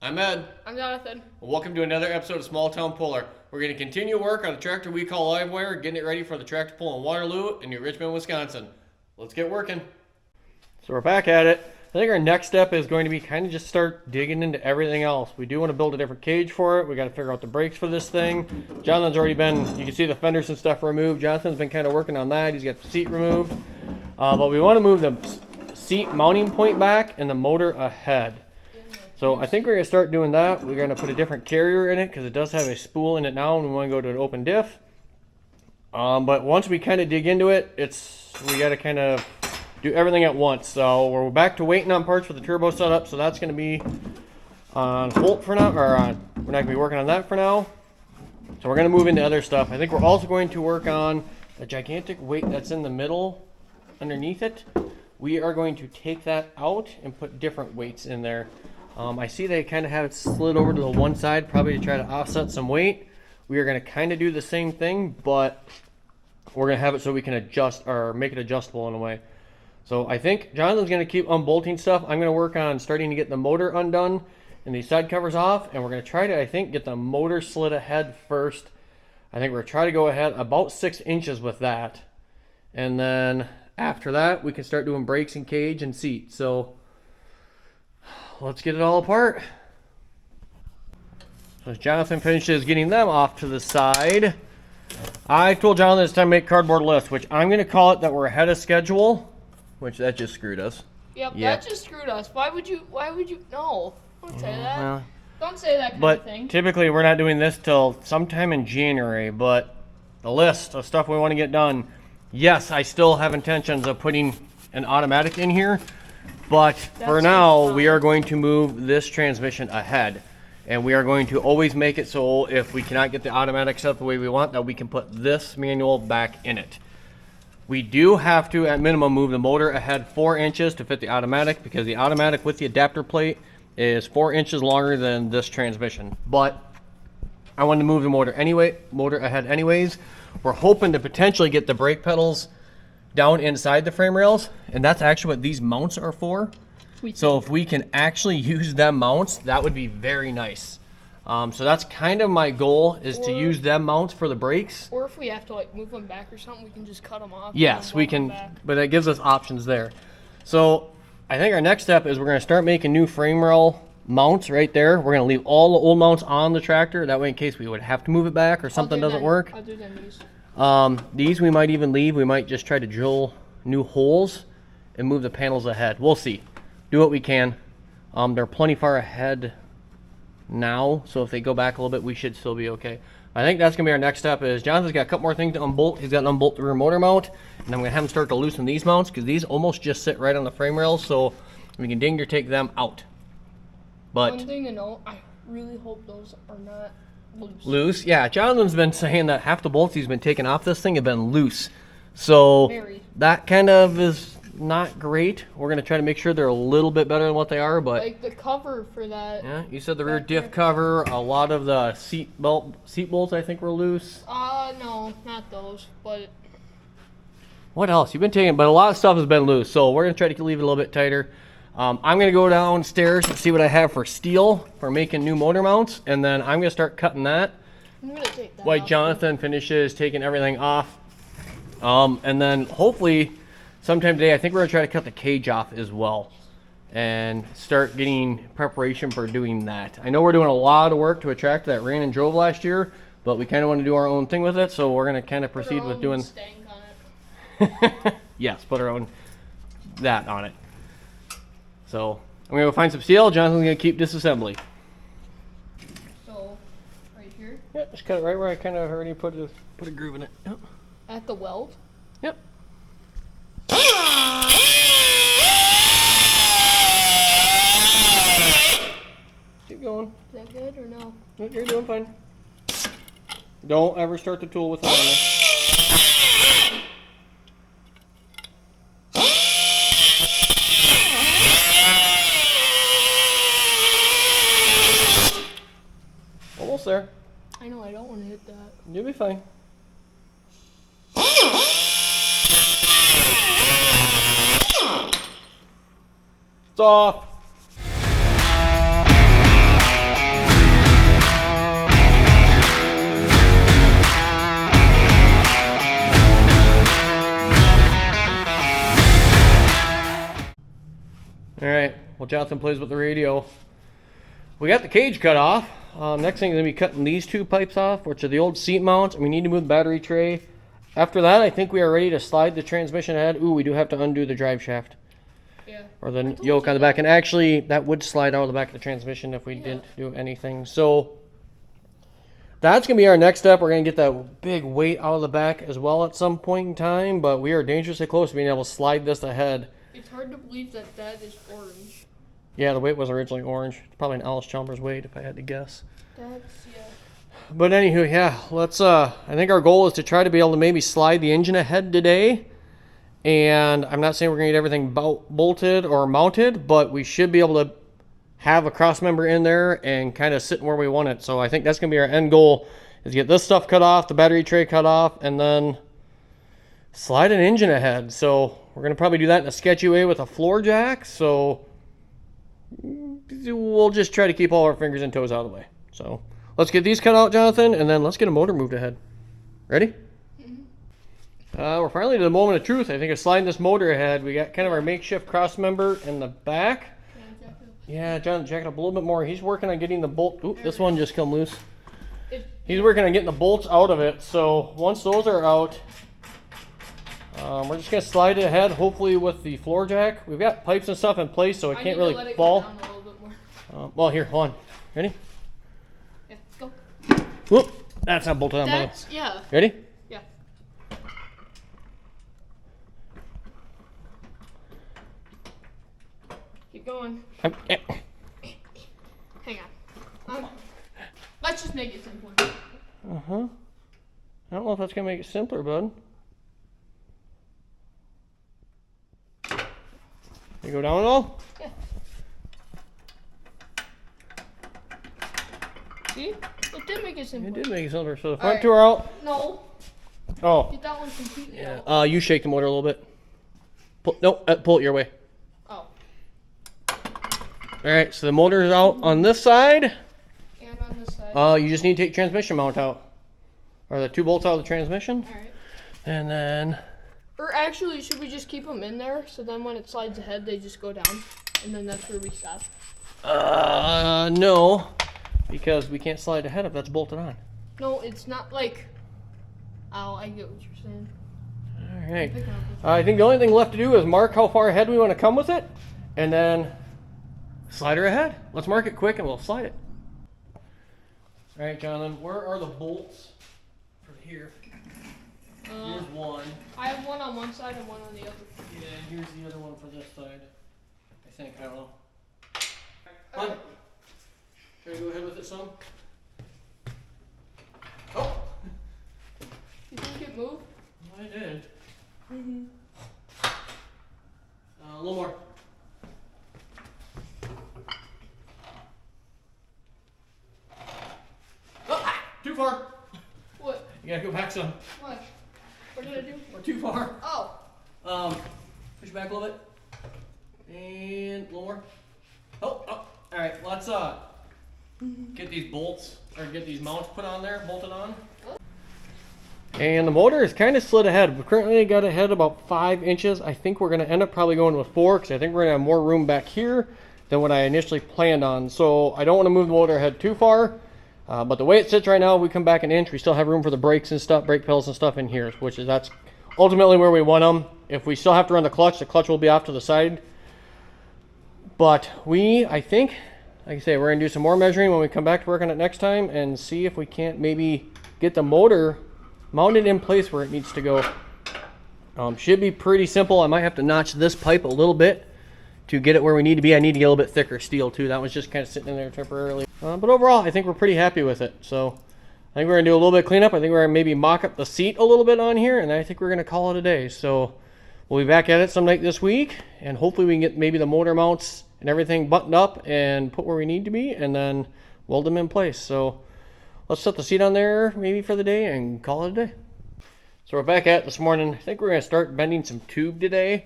I'm Ed. I'm Jonathan. Welcome to another episode of Small Town Puller. We're going to continue work on the tractor we call Livewire, getting it ready for the tractor pull in Waterloo and New Richmond, Wisconsin. Let's get working. So we're back at it. I think our next step is going to be kind of just start digging into everything else. We do want to build a different cage for it. We got to figure out the brakes for this thing. Jonathan's already been, you can see the fenders and stuff removed. Jonathan's been kind of working on that. He's got the seat removed. But we want to move the seat mounting point back and the motor ahead. So I think we're going to start doing that. We're going to put a different carrier in it because it does have a spool in it now and we want to go to an open diff. But once we kind of dig into it, we got to kind of do everything at once. So we're back to waiting on parts for the turbo setup. So that's going to be on hold for now, or we're not going to be working on that for now. So we're going to move into other stuff. I think we're also going to work on the gigantic weight that's in the middle underneath it. We are going to take that out and put different weights in there. I see they kind of have it slid over to the one side, probably to try to offset some weight. We are going to kind of do the same thing, but we're going to have it so we can adjust or make it adjustable in a way. So I think Jonathan's going to keep unbolting stuff. I'm going to work on starting to get the motor undone and these side covers off, and we're going to try to, I think, get the motor slid ahead first. I think we're going to try to go ahead about 6 inches with that. And then after that, we can start doing brakes and cage and seat. So let's get it all apart. So as Jonathan finishes getting them off to the side, I told Jonathan it's time to make cardboard lists, which I'm going to call it that we're ahead of schedule, which that just screwed us. Yep, that just screwed us. Why would you, no, don't say that. Well, Don't say that kind but of thing. typically we're not doing this till sometime in January, but the list of stuff we want to get done, yes, I still have intentions of putting an automatic in here, but for now we are going to move this transmission ahead. And we are going to always make it so if we cannot get the automatic set up the way we want, that we can put this manual back in it. We do have to, at minimum, move the motor ahead 4 inches to fit the automatic, because the automatic with the adapter plate is 4 inches longer than this transmission. But I wanted to move the motor ahead anyways. We're hoping to potentially get the brake pedals down inside the frame rails, and that's actually what these mounts are for. So if we can actually use them mounts, that would be very nice. So that's kind of my goal, is to use them mounts for the brakes. Or if we have to like move them back or something, we can just cut them off. Yes, we can, but that gives us options there. So I think our next step is we're going to start making new frame rail mounts right there. We're going to leave all the old mounts on the tractor. That way, in case we would have to move it back or something doesn't work. Other than these. These we might even leave. We might just try to drill new holes and move the panels ahead. We'll see. Do what we can. They're plenty far ahead now, so if they go back a little bit, we should still be okay. I think that's gonna be our next step. Is Jonathan's got a couple more things to unbolt. He's got to unbolt the rear motor mount, and I'm gonna have him start to loosen these mounts, because these almost just sit right on the frame rails, so we can ding or take them out. But one thing to note, I really hope those are not loose. Yeah, Jonathan's been saying that half the bolts he's been taking off this thing have been loose, so that kind of is not great. We're gonna try to make sure they're a little bit better than what they are, but like the cover for that. Yeah, you said the rear diff cover, a lot of the seat bolts I think were loose. No, not those, but What else? You've been taking, but a lot of stuff has been loose, so we're gonna try to leave it a little bit tighter. I'm gonna go downstairs and see what I have for steel for making new motor mounts, and then I'm gonna start cutting that. I'm gonna take that While off. Jonathan finishes taking everything off. And then hopefully sometime today, I think we're gonna try to cut the cage off as well and start getting preparation for doing that. I know we're doing a lot of work to a tractor that ran and drove last year, but we kind of want to do our own thing with it, so we're gonna kind of proceed with doing. Stank on it. Yes, put our own that on it. So I'm gonna go find some steel. Jonathan's gonna keep disassembly. So, right here Yeah, just cut it right where I kind of already put a groove in it. Yep. at the weld. Yep. Keep going. Is that good or no? Nope, you're doing fine. Don't ever start the tool with it on there. Almost there. I know, I don't want to hit that. You'll be fine. It's off. Jonathan plays with the radio. We got the cage cut off. Next thing is going to be cutting these two pipes off, which are the old seat mounts, and we need to move the battery tray. After that, I think we are ready to slide the transmission ahead. Ooh, we do have to undo the drive shaft. Yeah. Or the yoke on the back. And actually, that would slide out of the back of the transmission if we didn't do anything. So that's going to be our next step. We're going to get that big weight out of the back as well at some point in time. But we are dangerously close to being able to slide this ahead. It's hard to believe that that is orange. Yeah, the weight was originally orange. It's probably an Alice Chalmers weight if I had to guess. That's, yeah. But anywho, yeah, let's, I think our goal is to try to be able to maybe slide the engine ahead today. And I'm not saying we're going to get everything bolted or mounted, but we should be able to have a cross member in there and kind of sitting where we want it. So I think that's going to be our end goal, is get this stuff cut off, the battery tray cut off, and then slide an engine ahead. So we're going to probably do that in a sketchy way with a floor jack. So we'll just try to keep all our fingers and toes out of the way. So let's get these cut out, Jonathan, and then let's get a motor moved ahead. Ready? We're finally to the moment of truth. I think of sliding this motor ahead. We got kind of our makeshift cross member in the back. Yeah, John, jack it up a little bit more. He's working on getting the bolt. Oop, this one just come loose. He's working on getting the bolts out of it. So once those are out, we're just going to slide it ahead, hopefully with the floor jack. We've got pipes and stuff in place, so it can't really fall. Go down a little bit more. Well, here, hold on. Ready? Yeah, go. Whoop! That's not bolted on. That's, yeah. Ready? Yeah. Keep going. Hang on. Let's just make it simpler. Uh-huh. I don't know if that's going to make it simpler, bud. You go down at all? Yeah. See? It did make it simpler. It did make it simpler. So the front two are out. No. Oh. Get that one completely out. You shake the motor a little bit. Pull it your way. Oh. Alright, so the motor is out on this side. And on this side. You just need to take transmission mount out. Or the two bolts out of the transmission. Alright. And then... Or actually, should we just keep them in there, so then when it slides ahead, they just go down? And then that's where we stop? No. Because we can't slide ahead if that's bolted on. No, it's not like... Oh, I get what you're saying. Alright. I think the only thing left to do is mark how far ahead we want to come with it. And then slide her ahead. Let's mark it quick and we'll slide it. Alright, Jonathan, where are the bolts for here? Here's one. I have one on one side and one on the other. Yeah, and here's the other one for this side. I think, I don't know. Fun. Try to go ahead with it some. Oh! You think it moved? I did. A little more. Oh, too far. What? You gotta go back some. What? What did I do? We're too far. Oh. Push back a little bit. And a little more. Oh. All right. Let's get these bolts or get these mounts put on there, bolted on. And the motor is kind of slid ahead. We currently got ahead about 5 inches. I think we're going to end up probably going with 4 because I think we're going to have more room back here than what I initially planned on. So I don't want to move the motor ahead too far. But the way it sits right now, we come back an inch. We still have room for the brakes and stuff, brake pedals and stuff in here, that's ultimately where we want them. If we still have to run the clutch will be off to the side. But I think, like I say, we're going to do some more measuring when we come back to work on it next time and see if we can't maybe get the motor mounted in place where it needs to go. Should be pretty simple. I might have to notch this pipe a little bit to get it where we need to be. I need to get a little bit thicker steel too. That was just kind of sitting in there temporarily. But overall, I think we're pretty happy with it. So I think we're going to do a little bit of cleanup. I think we're going to maybe mock up the seat a little bit on here, and I think we're going to call it a day. So we'll be back at it some night this week, and hopefully we can get maybe the motor mounts and everything buttoned up and put where we need to be, and then weld them in place. So let's set the seat on there maybe for the day and call it a day. So we're back at it this morning. I think we're going to start bending some tube today.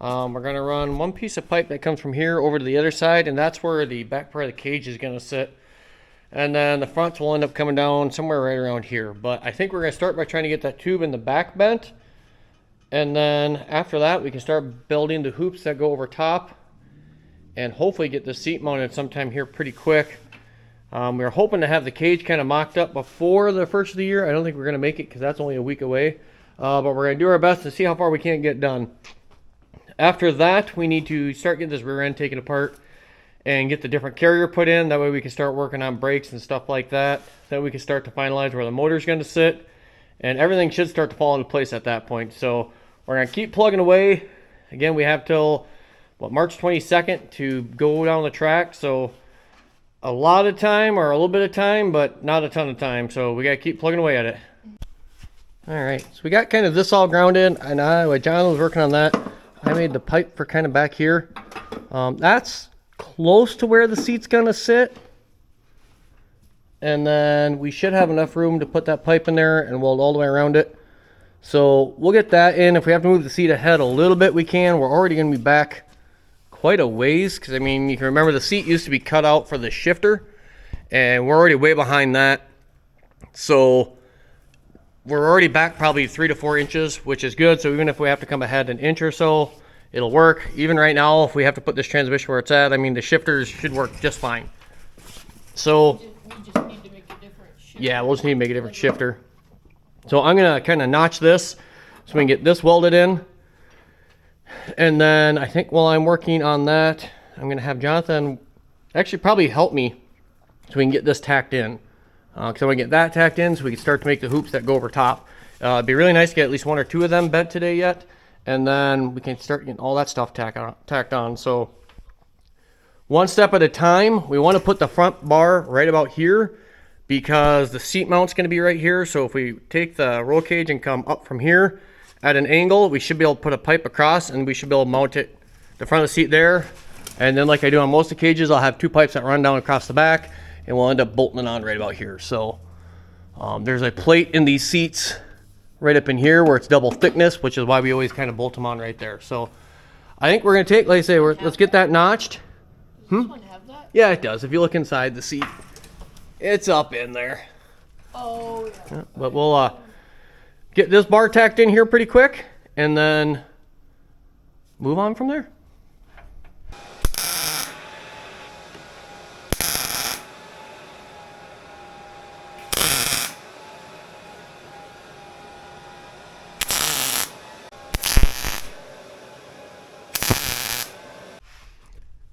We're going to run one piece of pipe that comes from here over to the other side, and that's where the back part of the cage is going to sit. And then the fronts will end up coming down somewhere right around here. But I think we're going to start by trying to get that tube in the back bent. And then after that, we can start building the hoops that go over top. and hopefully get the seat mounted sometime here pretty quick. We're hoping to have the cage kind of mocked up before the first of the year. I don't think we're going to make it because that's only a week away. But we're going to do our best to see how far we can get done. After that, we need to start getting this rear end taken apart and get the different carrier put in. That way we can start working on brakes and stuff like that. Then we can start to finalize where the motor's going to sit. And everything should start to fall into place at that point. So we're going to keep plugging away. Again, we have till March 22nd to go down the track. So a lot of time or a little bit of time, but not a ton of time. So we got to keep plugging away at it. All right, so we got kind of this all grounded, and while John was working on that, I made the pipe for kind of back here. That's close to where the seat's gonna sit. And then we should have enough room to put that pipe in there and weld all the way around it. So we'll get that in. If we have to move the seat ahead a little bit, we can. We're already gonna be back quite a ways, because I mean, you can remember the seat used to be cut out for the shifter, and we're already way behind that. So we're already back probably 3 to 4 inches, which is good. So even if we have to come ahead an inch or so, it'll work. Even right now, if we have to put this transmission where it's at, I mean, the shifters should work just fine. So We just need to make a different shifter. yeah, we'll just need to make a different shifter. So I'm gonna kind of notch this so we can get this welded in. And then I think while I'm working on that, I'm gonna have Jonathan actually probably help me so we can get this tacked in. Because I want to get that tacked in so we can start to make the hoops that go over top. It'd be really nice to get at least 1 or 2 of them bent today yet. And then we can start getting all that stuff tacked on. So one step at a time. We want to put the front bar right about here because the seat mount's going to be right here. So if we take the roll cage and come up from here at an angle, we should be able to put a pipe across, and we should be able to mount it the front of the seat there. And then like I do on most of the cages, I'll have 2 pipes that run down across the back, and we'll end up bolting it on right about here. So there's a plate in these seats right up in here where it's double thickness, which is why we always kind of bolt them on right there. So I think we're going to take, like I say, let's get that notched. Does this one have that? Yeah, it does. If you look inside the seat, it's up in there. Oh, yeah. But we'll get this bar tacked in here pretty quick and then move on from there.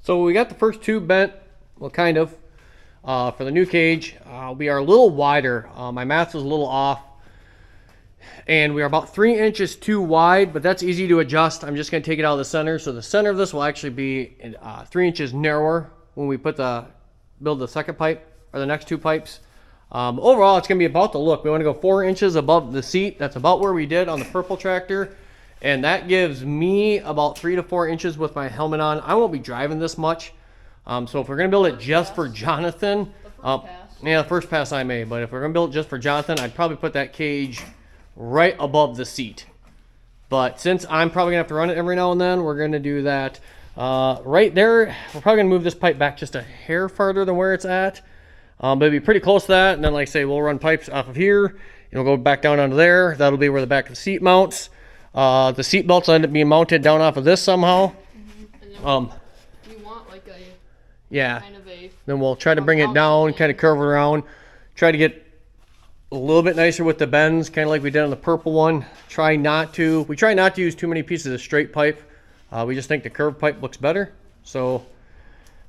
So we got the first 2 bent, well, kind of, for the new cage. We are a little wider. My math was a little off, and we are about 3 inches too wide, but that's easy to adjust. I'm just going to take it out of the center. So the center of this will actually be 3 inches narrower when we build the second pipe, or the next 2 pipes. Overall, it's going to be about the look. We want to go 4 inches above the seat. That's about where we did on the purple tractor. And that gives me about 3 to 4 inches with my helmet on. I won't be driving this much. So if we're going to build it just for Jonathan, yeah, the first pass I made. But if we're going to build it just for Jonathan, I'd probably put that cage right above the seat. But since I'm probably going to have to run it every now and then, we're going to do that right there. We're probably going to move this pipe back just a hair farther than where it's at. But it'd be pretty close to that. And then, like I say, we'll run pipes off of here. And we'll go back down onto there. That'll be where the back of the seat mounts. The seat belts will end up being mounted down off of this somehow. And then we want like a kind of a. Then we'll try to bring it down, kind of curve it around. Try to get a little bit nicer with the bends, kind of like we did on the purple one. We try not to use too many pieces of straight pipe. We just think the curved pipe looks better. So,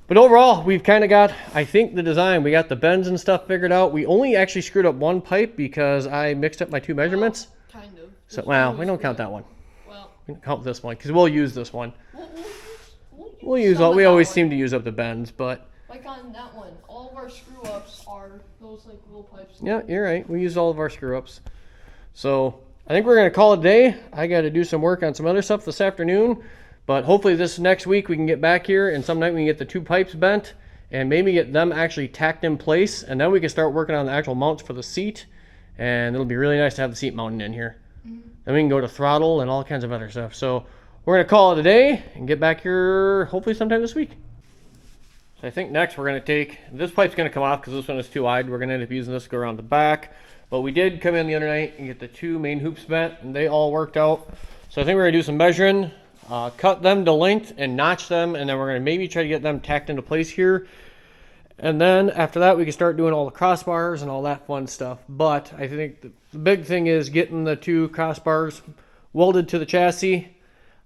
but overall, we've kind of got, I think, the design. We got the bends and stuff figured out. We only actually screwed up 1 pipe because I mixed up my 2 measurements. Kind of. So, well, we don't count that one. Well, We don't count this one because we'll use this one. We'll use We some of always that seem to use up the bends, but like on that one, all of our screw ups are those like little pipes. yeah, you're right. We use all of our screw ups. So I think we're gonna call it a day. I got to do some work on some other stuff this afternoon, but hopefully this next week we can get back here and some night we can get the 2 pipes bent and maybe get them actually tacked in place, and then we can start working on the actual mounts for the seat, and it'll be really nice to have the seat mounted in here. Then we can go to throttle and all kinds of other stuff. So we're going to call it a day and get back here hopefully sometime this week. So I think next we're going to take, this pipe's going to come off because this one is too wide. We're going to end up using this to go around the back. But we did come in the other night and get the 2 main hoops bent, and they all worked out. So I think we're going to do some measuring. cut them to length and notch them, and then we're going to maybe try to get them tacked into place here. And then after that, we can start doing all the crossbars and all that fun stuff. But I think the big thing is getting the 2 crossbars welded to the chassis.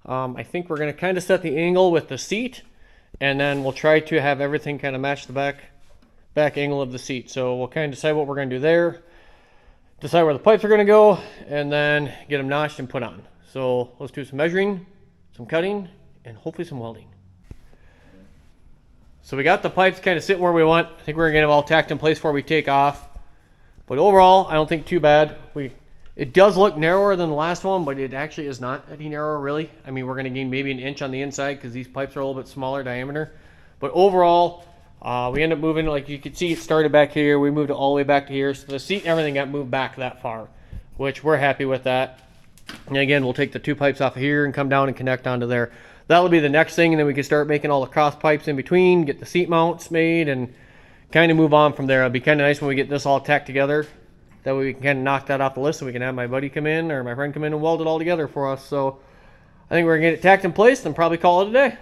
I think we're going to kind of set the angle with the seat, and then we'll try to have everything kind of match the back angle of the seat. So we'll kind of decide what we're going to do there, decide where the pipes are going to go, and then get them notched and put on. So let's do some measuring, some cutting, and hopefully some welding. So we got the pipes kind of sitting where we want. I think we're going to get them all tacked in place before we take off. But overall, I don't think too bad. It does look narrower than the last one, but it actually is not any narrower, really. I mean, we're going to gain maybe an inch on the inside because these pipes are a little bit smaller diameter. But overall, we end up moving, like you can see, it started back here. We moved it all the way back to here. So the seat and everything got moved back that far, which we're happy with that. And again, we'll take the 2 pipes off of here and come down and connect onto there. That'll be the next thing, and then we can start making all the cross pipes in between, get the seat mounts made, and kind of move on from there. It'll be kind of nice when we get this all tacked together. That way we can kind of knock that off the list, so we can have my buddy come in or my friend come in and weld it all together for us. So I think we're going to get it tacked in place and probably call it a day.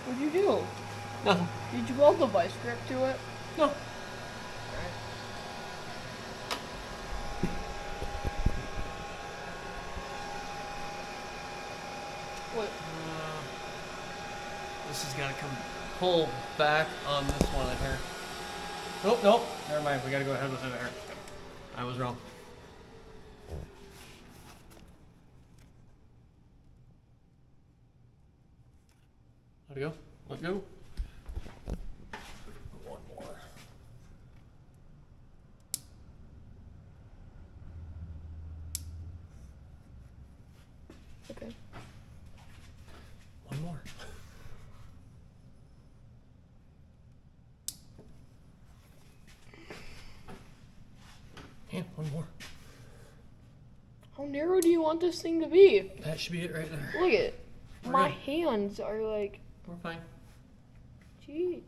What'd you do? Nothing. Did you weld the vice grip to it? No. What? This has got to come pull back on this one in here. Nope. Never mind. We got to go ahead with it there. I was wrong. Let it go. Let go. One more. Okay. One more. Yeah, one more. How narrow do you want this thing to be? That should be it right there. Look at it. We're My good. hands are like, We're fine. jeez.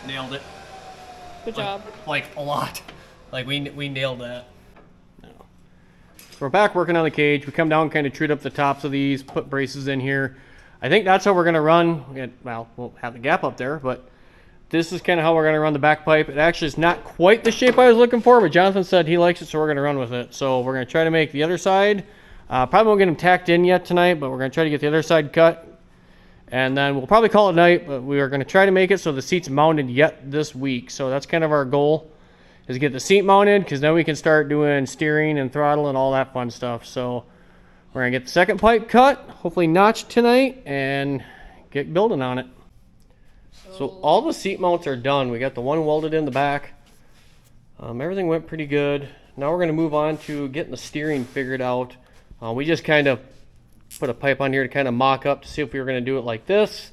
Nailed it. Good job. Like a lot. Like we nailed that. No. So we're back working on the cage. We come down, kind of treat up the tops of these, put braces in here. I think that's how we're gonna run. Well, we'll have the gap up there, but this is kind of how we're gonna run the back pipe. It actually is not quite the shape I was looking for, but Jonathan said he likes it, so we're gonna run with it. So we're gonna try to make the other side. Probably won't get them tacked in yet tonight, but we're gonna try to get the other side cut. And then we'll probably call it night, but we are going to try to make it so the seat's mounted yet this week. So that's kind of our goal, is get the seat mounted, because then we can start doing steering and throttle and all that fun stuff. So we're going to get the second pipe cut, hopefully notched tonight, and get building on it. So all the seat mounts are done. We got the one welded in the back. Everything went pretty good. Now we're going to move on to getting the steering figured out. We just kind of put a pipe on here to kind of mock up to see if we were going to do it like this.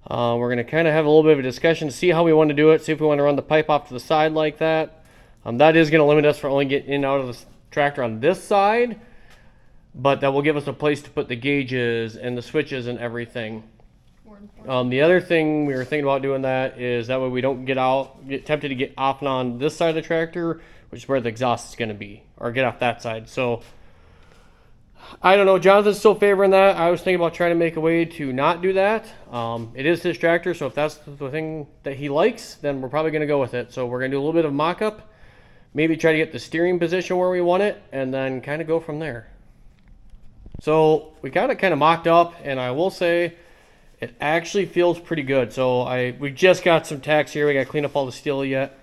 We're going to kind of have a little bit of a discussion to see how we want to do it, see if we want to run the pipe off to the side like that. That is going to limit us for only getting in and out of the tractor on this side, but that will give us a place to put the gauges and the switches and everything. The other thing we were thinking about doing that is that way we don't get tempted to get off and on this side of the tractor, which is where the exhaust is going to be, or get off that side. So I don't know. Jonathan's still favoring that. I was thinking about trying to make a way to not do that. It is his tractor, so if that's the thing that he likes, then we're probably going to go with it. So we're going to do a little bit of mock-up, maybe try to get the steering position where we want it, and then kind of go from there. So we got it kind of mocked up, and I will say it actually feels pretty good. So we just got some tacks here. We got to clean up all the steel yet.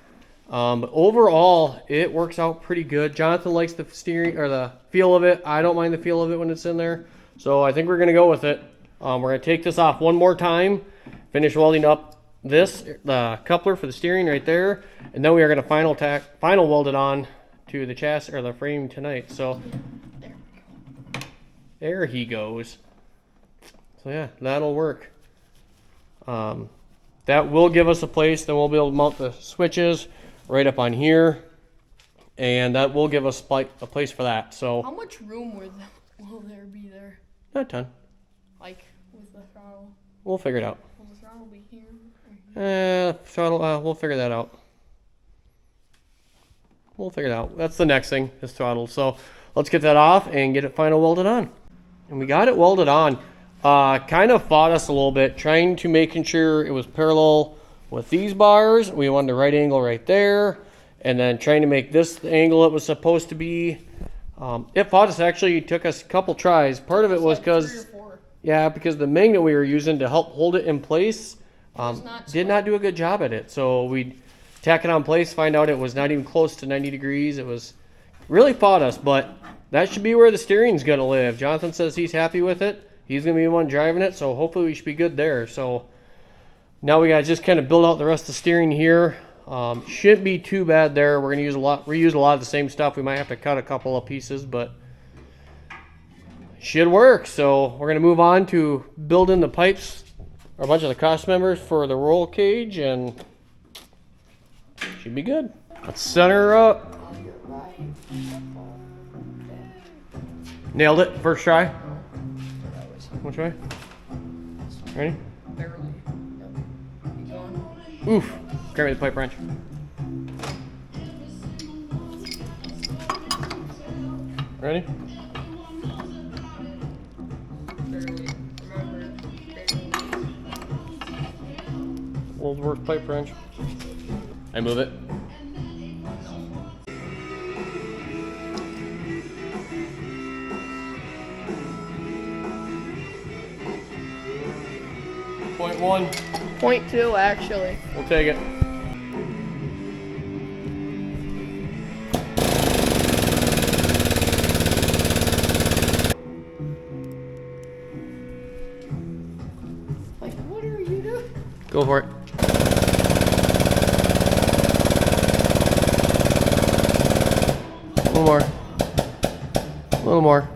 But overall, it works out pretty good. Jonathan likes the steering or the feel of it. I don't mind the feel of it when it's in there. So I think we're going to go with it. We're going to take this off one more time, finish welding up this, the coupler for the steering right there, and then we are going to final weld it on to the chassis or the frame tonight. So there he goes. So yeah, that'll work. That will give us a place. Then we'll be able to mount the switches right up on here, and that will give us a place for that. So how much room will there be there? not a ton. Like with the throttle? We'll figure it out. Will the throttle be here? Throttle. We'll figure that out. We'll figure it out. That's the next thing, is throttle. So let's get that off and get it final welded on. And we got it welded on. Kind of fought us a little bit, trying to making sure it was parallel with these bars. We wanted the right angle right there, and then trying to make this the angle it was supposed to be. It fought us. Actually took us a couple tries. Part of it was because, yeah, because the magnet we were using to help hold it in place did not do a good job at it. So we tack it on place, find out it was not even close to 90 degrees. It was really fought us, but that should be where the steering's going to live. Jonathan says he's happy with it. He's going to be the one driving it, so hopefully we should be good there. So now we got to just kind of build out the rest of the steering here. Shouldn't be too bad there. We're going to reuse a lot of the same stuff. We might have to cut a couple of pieces, but should work. So we're going to move on to building the pipes, or a bunch of the cross members for the roll cage, and should be good. Let's center her up. Nailed it first try. One try. Ready? Barely. Keep going. Oof. Grab me the pipe wrench. Ready? Barely. Remember, barely. Woolworth pipe wrench. I move it. .1. 0.2 actually. We'll take it. Like, what are you doing? Go for it. A little more. A little more.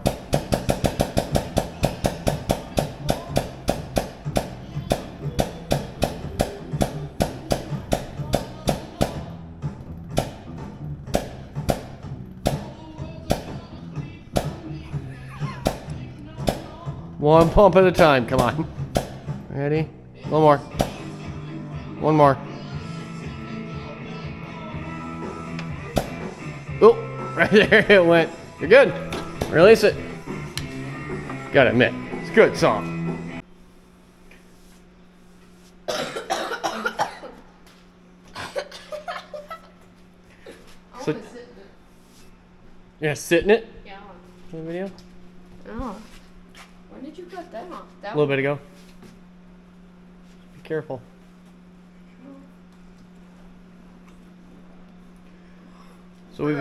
One pump at a time, come on. Ready? A little more. One more. Oh, right there it went. You're good. Release it. Gotta admit, it's good song. So, yeah, sit in it? Yeah. In the video? Oh. When did you cut that off? A little bit ago. Be careful. So we've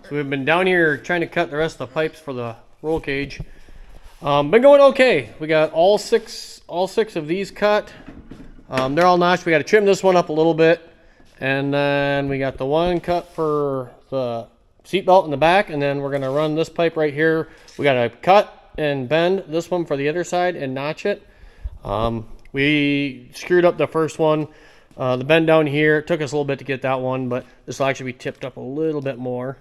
been down here trying to cut the rest of the pipes for the roll cage. Been going okay. We got all six of these cut. They're all notched. We got to trim this one up a little bit, and then we got the one cut for the seat belt in the back, and then we're gonna run this pipe right here. We got to cut and bend this one for the other side and notch it. We screwed up the first one. The bend down here, it took us a little bit to get that one, but this will actually be tipped up a little bit more.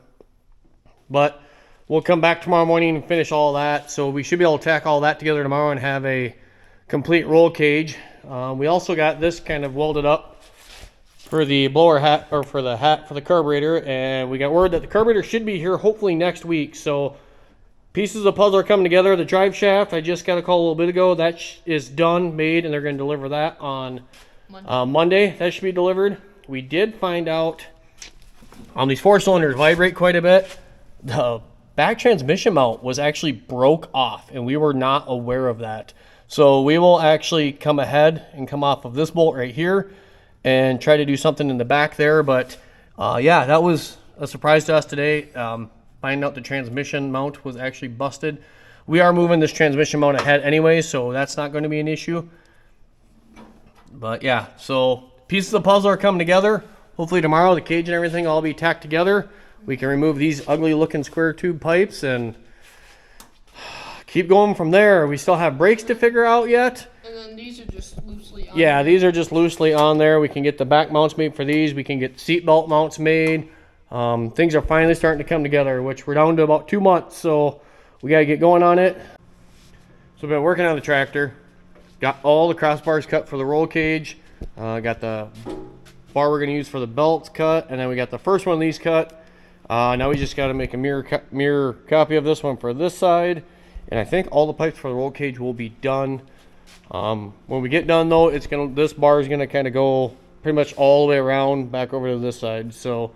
But we'll come back tomorrow morning and finish all that. So we should be able to tack all that together tomorrow and have a complete roll cage. We also got this kind of welded up for the blower hat, or for the hat for the carburetor, and we got word that the carburetor should be here hopefully next week. So pieces of the puzzle are coming together. The drive shaft, I just got a call a little bit ago. That is done, made, and they're going to deliver that on Monday. That should be delivered. We did find out these 4-cylinders vibrate quite a bit. The back transmission mount was actually broke off, and we were not aware of that. So we will actually come ahead and come off of this bolt right here and try to do something in the back there. But yeah, that was a surprise to us today. Finding out the transmission mount was actually busted. We are moving this transmission mount ahead anyway, so that's not going to be an issue. But yeah, so pieces of the puzzle are coming together. Hopefully tomorrow the cage and everything all be tacked together. We can remove these ugly looking square tube pipes and keep going from there. We still have brakes to figure out yet. And then these are just loosely on. Yeah, these are just loosely on there. We can get the back mounts made for these. We can get seatbelt mounts made. Things are finally starting to come together, which we're down to about 2 months, so we got to get going on it. So we've been working on the tractor. Got all the crossbars cut for the roll cage. Got the bar we're going to use for the belts cut, and then we got the first one of these cut. Now we just got to make a mirror copy of this one for this side, and I think all the pipes for the roll cage will be done. When we get done though, this bar is gonna kind of go pretty much all the way around back over to this side. So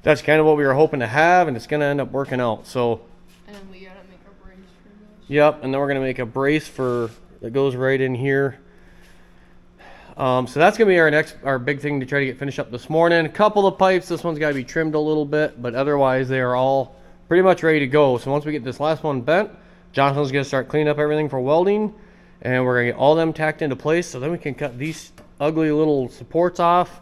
that's kind of what we were hoping to have, and it's gonna end up working out. So And then we gotta make a brace for this. yep, and then we're gonna make a brace that goes right in here. So that's gonna be our big thing to try to get finished up this morning. A couple of pipes, this one's got to be trimmed a little bit, but otherwise they are all pretty much ready to go. So once we get this last one bent, Jonathan's gonna start cleaning up everything for welding, and we're gonna get all them tacked into place, so then we can cut these ugly little supports off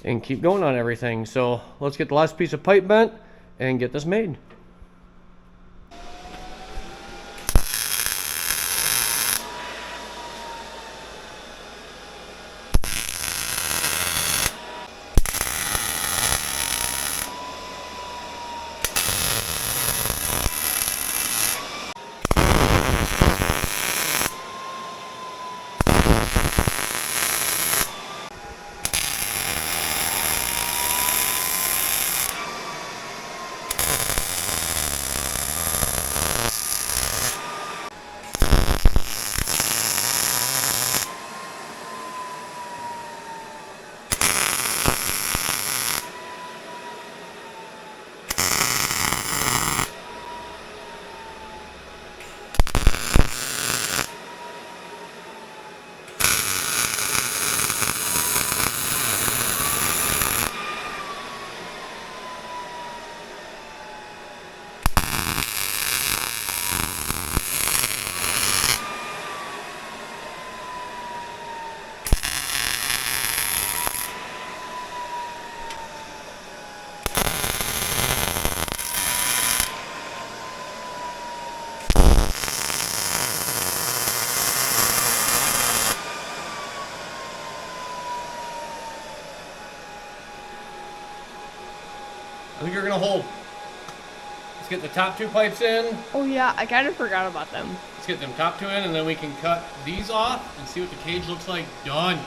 and keep going on everything. So let's get the last piece of pipe bent and get this made. I think you're gonna hold. Let's get the top 2 pipes in. Oh yeah, I kind of forgot about them. Let's get them top 2 in, and then we can cut these off and see what the cage looks like done.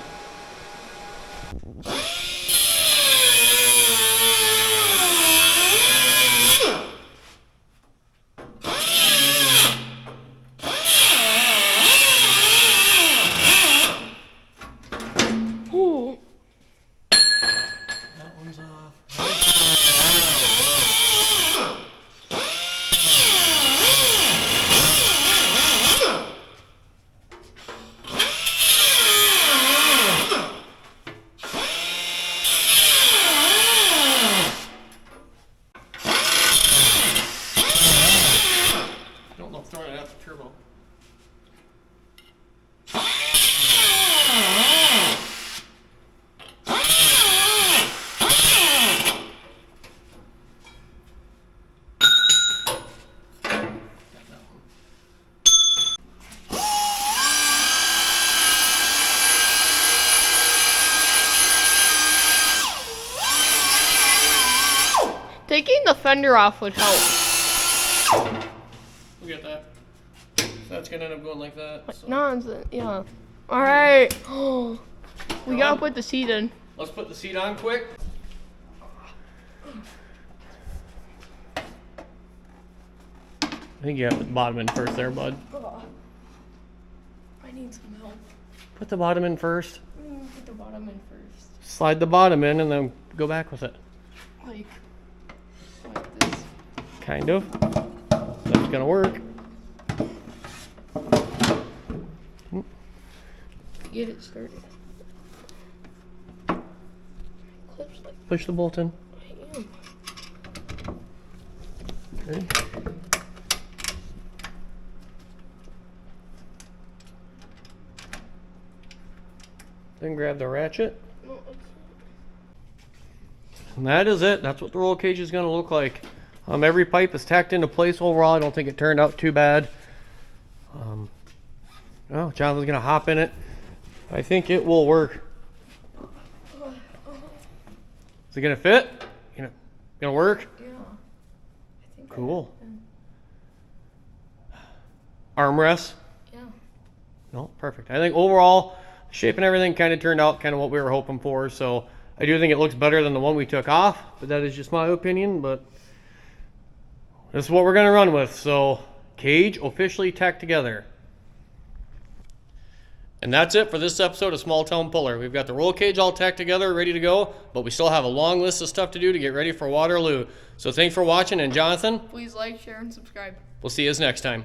Ooh. That one's off. Don't know if throwing it out the turbo. Taking the fender off would help. We'll get that. So that's gonna end up going like that. So. Nonsense. Yeah. All right. We gotta put the seat in. Let's put the seat on quick. I think you have the bottom in first there, bud. I need some help. Put the bottom in first. Put the bottom in first. Slide the bottom in and then go back with it. Like this. Kind of. That's gonna work. Get it started. Clips like Push the bolt in. I am. Okay. Then grab the ratchet. No, it's- And that is it. That's what the roll cage is going to look like. Every pipe is tacked into place overall. I don't think it turned out too bad. Oh, Jonathan's going to hop in it. I think it will work. Is it going to fit? Going to work? Yeah. I think Cool. Armrests? Yeah. No, perfect. I think overall, shape and everything kind of turned out kind of what we were hoping for. So I do think it looks better than the one we took off, but that is just my opinion. But this is what we're going to run with. So cage officially tacked together. And that's it for this episode of Small Town Puller. We've got the roll cage all tacked together, ready to go, but we still have a long list of stuff to do to get ready for Waterloo. So thanks for watching, and Jonathan, Please like, share, and subscribe. we'll see you next time.